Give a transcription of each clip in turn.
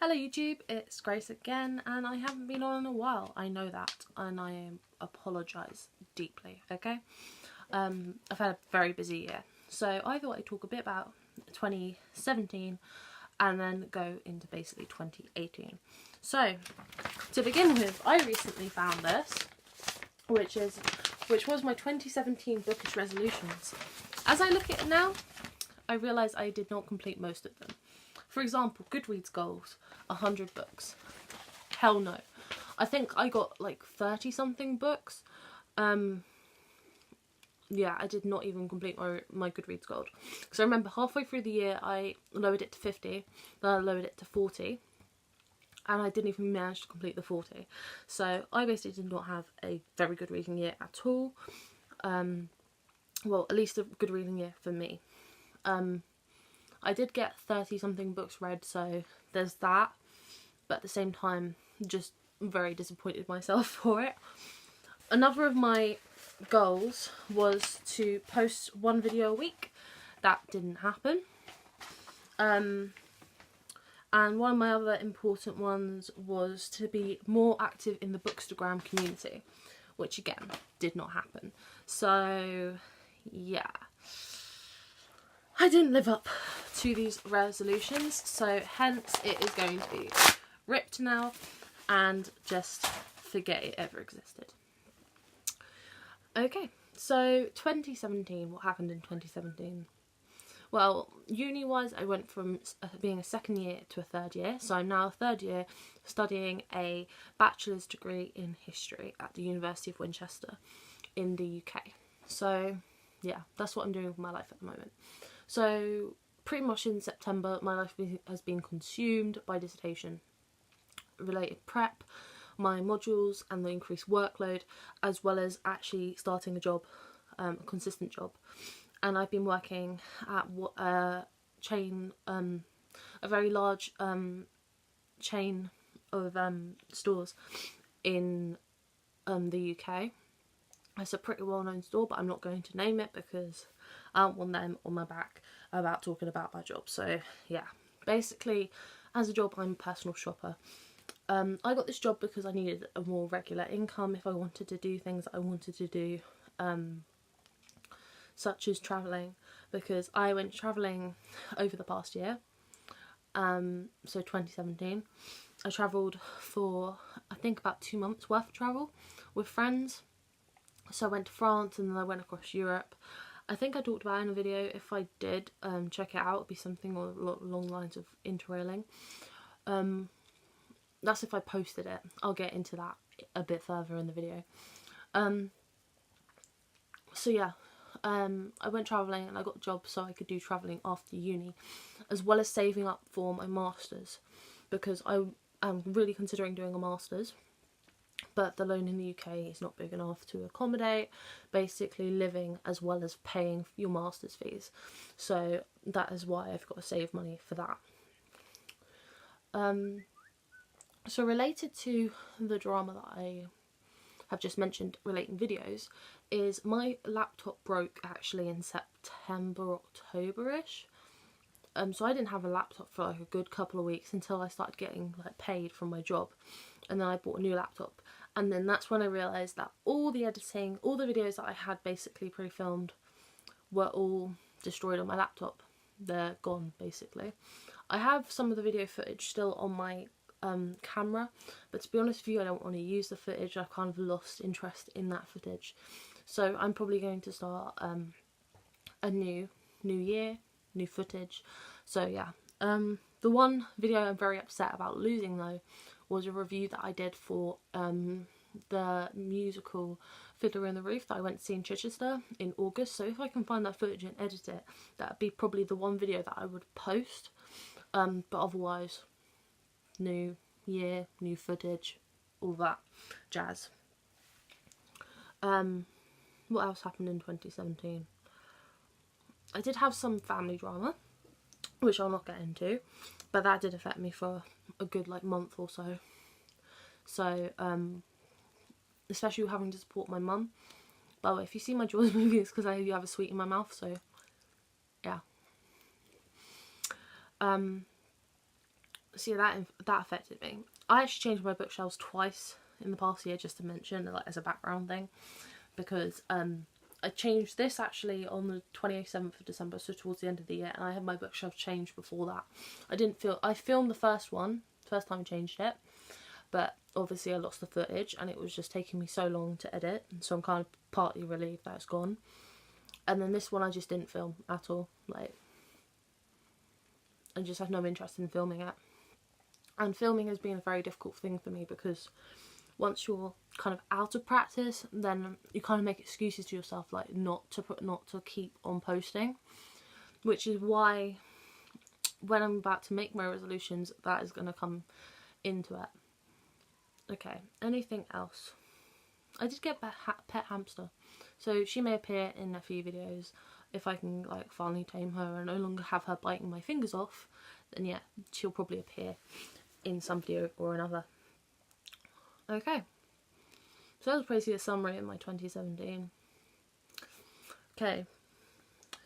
Hello YouTube, it's Grace again, and I haven't been on in a while. I know that, and I apologise deeply, okay? I've had a very busy year, so I thought I'd talk a bit about 2017 and then go into basically 2018. So, to begin with, I recently found this, which was my 2017 bookish resolutions. As I look at it now, I realise I did not complete most of them. For example, Goodreads goals, 100 books. Hell no. I think I got like 30 something books. Yeah, I did not even complete my Goodreads goal. Because I remember halfway through the year I lowered it to 50, then I lowered it to 40. And I didn't even manage to complete the 40. So I basically did not have a very good reading year at all. Well, at least a good reading year for me. I did get 30 something books read, so there's that, but at the same time just very disappointed myself for it. Another of my goals was to post one video a week. That didn't happen. And one of my other important ones was to be more active in the Bookstagram community, which again did not happen. So yeah, I didn't live up to these resolutions, so hence it is going to be ripped now and just forget it ever existed. Okay, so 2017, what happened in 2017? Well, uni-wise, I went from being a second year to a third year, so I'm now a third year studying a bachelor's degree in history at the University of Winchester in the UK. So yeah, that's what I'm doing with my life at the moment. So pretty much in September, my life has been consumed by dissertation related prep, my modules and the increased workload, as well as actually starting a job, a consistent job. And I've been working at a very large chain of stores in the UK. It's a pretty well-known store, but I'm not going to name it because I don't want them on my back about talking about my job. So yeah, basically as a job, I'm a personal shopper. I got this job because I needed a more regular income if I wanted to do things I wanted to do, such as travelling, because I went travelling over the past year. So 2017, I travelled for I think about 2 months worth of travel with friends. So I went to France and then I went across Europe. I think I talked about it in a video. If I did, check it out. It'll be something along the lines of interrailing. That's if I posted it. I'll get into that a bit further in the video. So yeah, I went travelling and I got a job so I could do travelling after uni, as well as saving up for my masters, because I am really considering doing a masters. But the loan in the UK is not big enough to accommodate basically living as well as paying your master's fees. So that is why I've got to save money for that. So related to the drama that I have just mentioned relating videos, is my laptop broke actually in September, October-ish. So I didn't have a laptop for like a good couple of weeks until I started getting like paid from my job, and then I bought a new laptop. And then that's when I realised that all the editing, all the videos that I had basically pre-filmed were all destroyed on my laptop. They're gone, basically. I have some of the video footage still on my camera, but to be honest with you, I don't want to use the footage. I've kind of lost interest in that footage. So I'm probably going to start a new year, new footage. So yeah, the one video I'm very upset about losing though was a review that I did for the musical Fiddler in the Roof that I went to see in Chichester in August. So if I can find that footage and edit it, that would be probably the one video that I would post. But otherwise, new year, new footage, all that jazz. What else happened in 2017? I did have some family drama, which I'll not get into, but that did affect me for a good like month or so. So especially having to support my mum. By the way, if you see my Jaws movie, it's because I have a sweet in my mouth, so yeah. see, that affected me. I actually changed my bookshelves twice in the past year, just to mention, like, as a background thing, because I changed this actually on the 27th of December, so towards the end of the year, and I had my bookshelf changed before that. I filmed the first time I changed it, but obviously I lost the footage and it was just taking me so long to edit, so I'm kind of partly relieved that it's gone. And then this one I just didn't film at all, like, I just had no interest in filming it. And filming has been a very difficult thing for me, because once you're kind of out of practice, then you kind of make excuses to yourself, like not to keep on posting, which is why when I'm about to make my resolutions, that is going to come into it. Okay, anything else? I did get a pet hamster, so she may appear in a few videos. If I can, like, finally tame her and no longer have her biting my fingers off, then yeah, she'll probably appear in some video or another. Okay, so that was basically a summary of my 2017. Okay,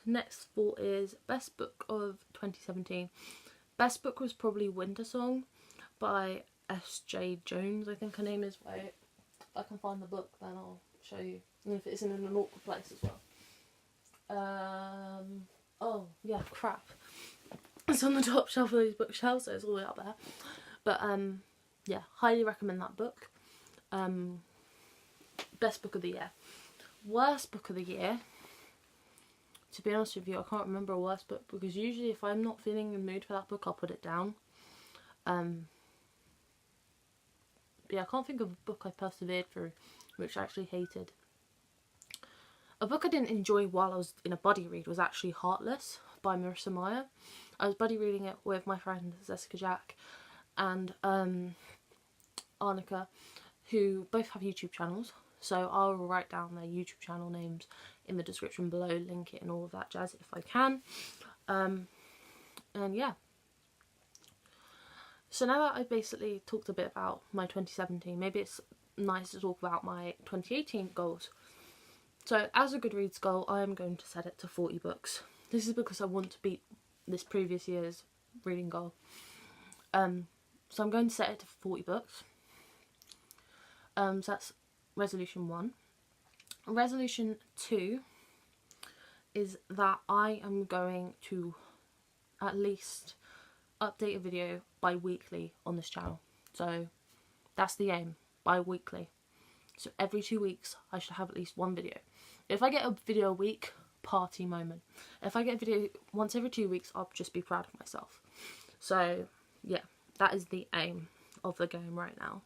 next thought is best book of 2017. Best book was probably Winter Song by S.J. Jones, I think her name is. Wait, if I can find the book, then I'll show you. And if it's in an awkward place as well. Oh yeah, crap. It's on the top shelf of these bookshelves, so it's all the way up there. But yeah, highly recommend that book. Best book of the year. Worst book of the year. To be honest with you, I can't remember a worst book, because usually if I'm not feeling in the mood for that book, I'll put it down. Yeah, I can't think of a book I persevered through, which I actually hated. A book I didn't enjoy while I was in a buddy read was actually Heartless by Marissa Meyer. I was buddy reading it with my friend Jessica Jack and Arnica, who both have YouTube channels, so I'll write down their YouTube channel names in the description below, link it and all of that jazz if I can. And yeah. So now that I've basically talked a bit about my 2017, maybe it's nice to talk about my 2018 goals. So as a Goodreads goal, I am going to set it to 40 books. This is because I want to beat this previous year's reading goal. So I'm going to set it to 40 books. So that's resolution 1. Resolution 2 is that I am going to at least update a video bi-weekly on this channel. So that's the aim, bi-weekly. So every 2 weeks I should have at least one video. If I get a video a week, party moment. If I get a video once every 2 weeks, I'll just be proud of myself. So yeah, that is the aim of the game right now.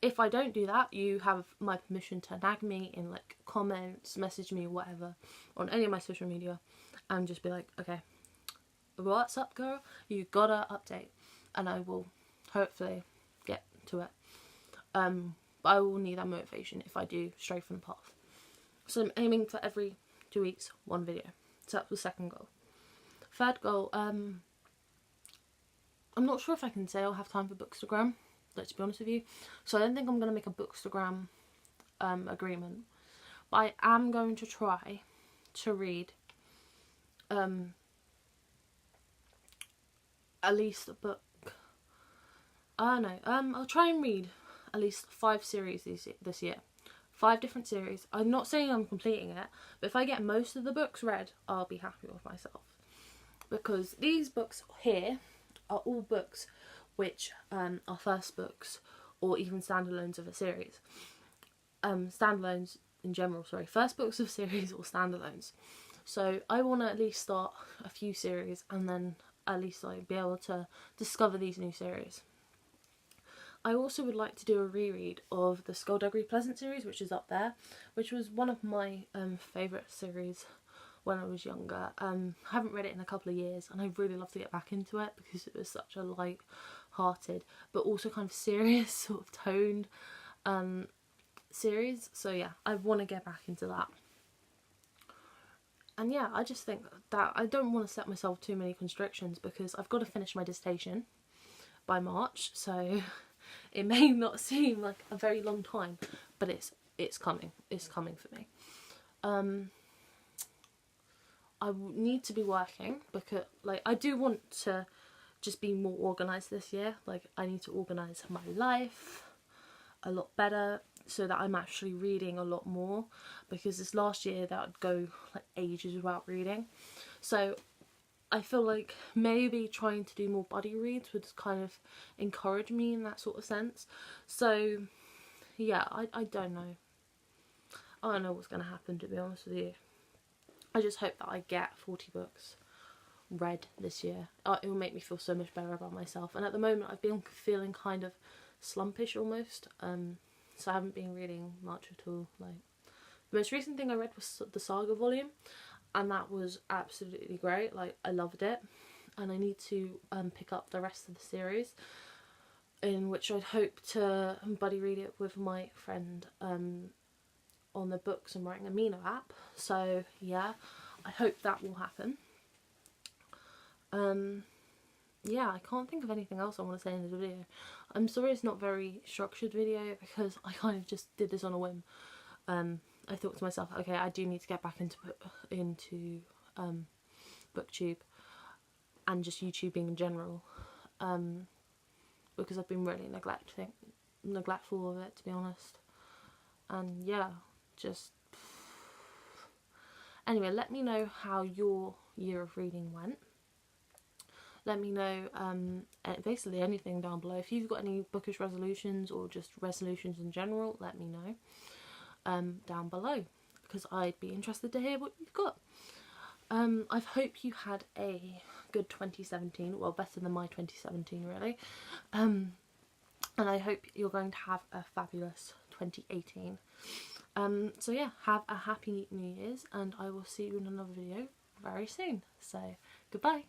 If I don't do that, you have my permission to nag me in, like, comments, message me, whatever, on any of my social media, and just be like, okay, what's up, girl? You gotta update, and I will hopefully get to it. But I will need that motivation if I do stray from the path. So I'm aiming for every 2 weeks, one video. So that's the second goal. Third goal, I'm not sure if I can say I'll have time for Bookstagram, let's be honest with you. So I don't think I'm going to make a Bookstagram agreement. But I am going to try to read at least a book. I don't know. I'll try and read at least 5 series this year. 5 different series. I'm not saying I'm completing it, but if I get most of the books read, I'll be happy with myself. Because these books here are all books which are first books or even standalones of a series. Standalones in general, sorry. First books of series or standalones. So I want to at least start a few series and then at least like be able to discover these new series. I also would like to do a reread of the Skullduggery Pleasant series, which is up there, which was one of my favourite series when I was younger. I haven't read it in a couple of years, and I'd really love to get back into it because it was such a light-hearted but also kind of serious sort of toned series. So yeah, I want to get back into that. And yeah, I just think that I don't want to set myself too many constrictions because I've got to finish my dissertation by March, so it may not seem like a very long time, but it's coming. It's coming for me. I need to be working because, like, I do want to just be more organised this year. Like, I need to organise my life a lot better so that I'm actually reading a lot more, because this last year that would go like ages without reading. So I feel like maybe trying to do more buddy reads would kind of encourage me in that sort of sense. So yeah, I don't know. I don't know what's going to happen, to be honest with you. I just hope that I get 40 books read this year. It will make me feel so much better about myself. And at the moment I've been feeling kind of slumpish almost. So I haven't been reading much at all. Like, the most recent thing I read was the Saga volume, and that was absolutely great. Like, I loved it, and I need to pick up the rest of the series, in which I'd hope to buddy read it with my friend on the Books and Writing Amino app. So yeah, I hope that will happen. Yeah, I can't think of anything else I want to say in this video. I'm sorry it's not a very structured video, because I kind of just did this on a whim. I thought to myself, okay, I do need to get back into BookTube and just YouTubing in general, because I've been really neglectful of it, to be honest. And yeah, just anyway, let me know how your year of reading went. Let me know basically anything down below. If you've got any bookish resolutions or just resolutions in general, let me know down below, because I'd be interested to hear what you've got. I hope you had a good 2017, well, better than my 2017 really, and I hope you're going to have a fabulous 2018. So yeah, have a happy New Year's, and I will see you in another video very soon. So goodbye.